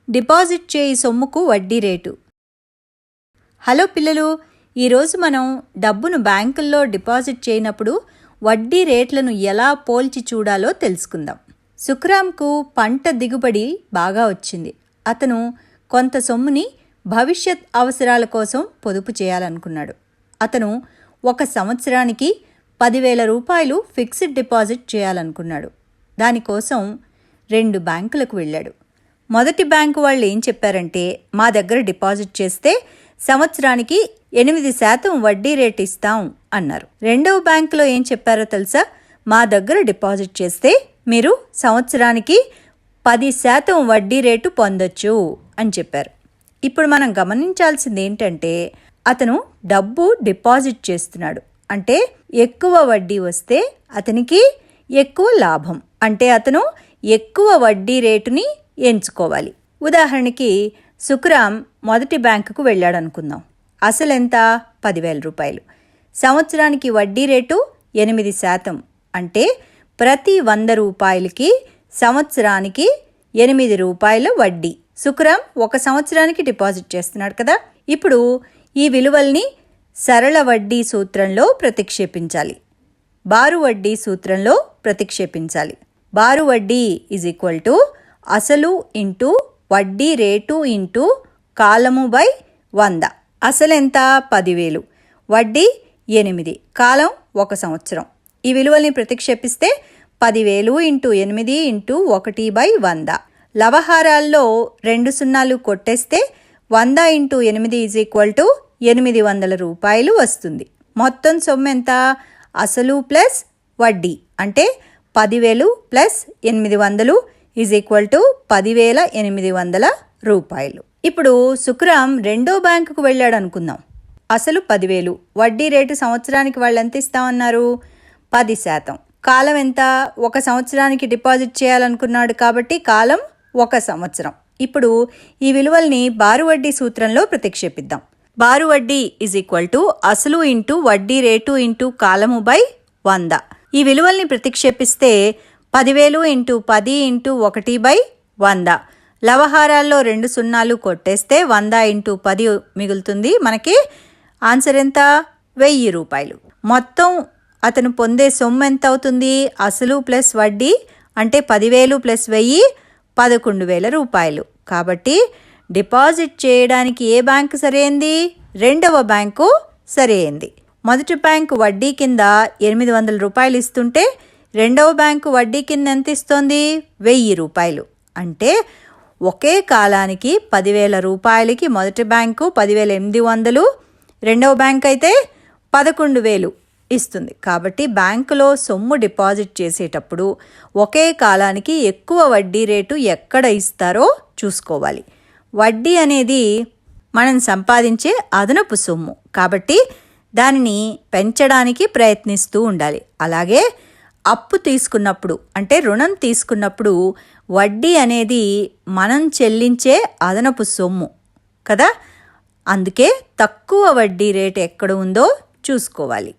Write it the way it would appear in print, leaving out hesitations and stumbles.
Deposit చేయి సొమ్ముకు వడ్డీ rate. Hello పిల్లలు, ఈరోజు మనం డబ్బును బ్యాంకుల్లో డిపాజిట్ చేయనప్పుడు వడ్డీ రేట్లను ఎలా పోల్చి చూడాలో తెలుసుకుందాం. సుఖరామ్కు పంట దిగుబడి బాగా వచ్చింది. అతను కొంత సొమ్ముని భవిష్యత్ అవసరాల కోసం పొదుపు చేయాలనుకున్నాడు. అతను 1 సంవత్సరానికి 10,000 రూపాయలు ఫిక్స్డ్ డిపాజిట్ చేయాలనుకున్నాడు. దానికోసం 2 బ్యాంకులకు వెళ్ళాడు. మొదటి బ్యాంకు వాళ్ళు ఏం చెప్పారంటే, మా దగ్గర డిపాజిట్ చేస్తే సంవత్సరానికి 8% వడ్డీ రేటు ఇస్తాం అన్నారు. రెండవ బ్యాంకులో ఏం చెప్పారో తెలుసా? మా దగ్గర డిపాజిట్ చేస్తే మీరు సంవత్సరానికి 10% వడ్డీ రేటు పొందొచ్చు అని చెప్పారు. ఇప్పుడు మనం గమనించాల్సింది ఏంటంటే, అతను డబ్బు డిపాజిట్ చేస్తున్నాడు అంటే ఎక్కువ వడ్డీ వస్తే అతనికి ఎక్కువ లాభం, అంటే అతను ఎక్కువ వడ్డీ రేటుని ఎంచుకోవాలి. ఉదాహరణకి సుఖరామ్ మొదటి బ్యాంకుకు వెళ్ళాడు అనుకుందాం. అసలు ఎంత? 10,000 రూపాయలు. సంవత్సరానికి వడ్డీ రేటు 8%, అంటే ప్రతి 100 రూపాయలకి సంవత్సరానికి 8 రూపాయల వడ్డీ. సుఖరామ్ 1 సంవత్సరానికి డిపాజిట్ చేస్తున్నాడు కదా. ఇప్పుడు ఈ విలువల్ని సరళ వడ్డీ సూత్రంలో ప్రతిక్షేపించాలి, బారు వడ్డీ సూత్రంలో ప్రతిక్షేపించాలి. బారు వడ్డీ = అసలు ఇంటూ వడ్డీ రేటు ఇంటూ కాలము బై 100. అసలు ఎంత? 10,000, వడ్డీ 8, కాలం 1 సంవత్సరం. ఈ విలువల్ని ప్రతిక్షేపిస్తే 10,000 × 8 × 1/100. లవహారాల్లో 2 సున్నాలు కొట్టేస్తే 100 × 8 = 800 రూపాయలు వస్తుంది. మొత్తం సొమ్ము ఎంత? అసలు ప్లస్ వడ్డీ అంటే 10,000 + 800 = 10,800 రూపాయలు. ఇప్పుడు సుఖరామ్ రెండో బ్యాంకుకు వెళ్ళాడు అనుకుందాం. అసలు 10,000, వడ్డీ రేటు సంవత్సరానికి వాళ్ళు ఎంత ఇస్తామన్నారు? 10%. కాలం ఎంత? 1 సంవత్సరానికి డిపాజిట్ చేయాలనుకున్నాడు కాబట్టి కాలం 1 సంవత్సరం. ఇప్పుడు ఈ విలువల్ని బారు వడ్డీ సూత్రంలో ప్రతిక్షేపిద్దాం. బారు వడ్డీ = అసలు ఇంటూ వడ్డీ రేటు ఇంటూ కాలము బై 100. ఈ విలువల్ని ప్రతిక్షేపిస్తే 10,000 × 10 × 1/100. లవహారాల్లో 2 సున్నాలు కొట్టేస్తే 100 × 10 మిగులుతుంది. మనకి ఆన్సర్ ఎంత? 1,000 రూపాయలు. మొత్తం అతను పొందే సొమ్ము ఎంత అవుతుంది? అసలు ప్లస్ వడ్డీ అంటే 10,000 + 1,000 11,000 రూపాయలు. కాబట్టి డిపాజిట్ చేయడానికి ఏ బ్యాంకు సరైంది? రెండవ బ్యాంకు సరైంది. మొదటి బ్యాంకు వడ్డీ కింద 800 రూపాయలు ఇస్తుంటే రెండవ బ్యాంకు వడ్డీ కింద ఎంత ఇస్తోంది? 1,000 రూపాయలు. అంటే ఒకే కాలానికి 10,000 రూపాయలకి మొదటి బ్యాంకు 10,800, రెండవ బ్యాంక్ అయితే 11,000 ఇస్తుంది. కాబట్టి బ్యాంకులో సొమ్ము డిపాజిట్ చేసేటప్పుడు ఒకే కాలానికి ఎక్కువ వడ్డీ రేటు ఎక్కడ ఇస్తారో చూసుకోవాలి. వడ్డీ అనేది మనం సంపాదించే అదనపు సొమ్ము కాబట్టి దానిని పెంచడానికి ప్రయత్నిస్తూ ఉండాలి. అలాగే అప్పు తీసుకున్నప్పుడు అంటే రుణం తీసుకున్నప్పుడు వడ్డీ అనేది మనం చెల్లించే అదనపు సొమ్ము కదా. అందుకే తక్కువ వడ్డీ రేటు ఎక్కడ ఉందో చూసుకోవాలి.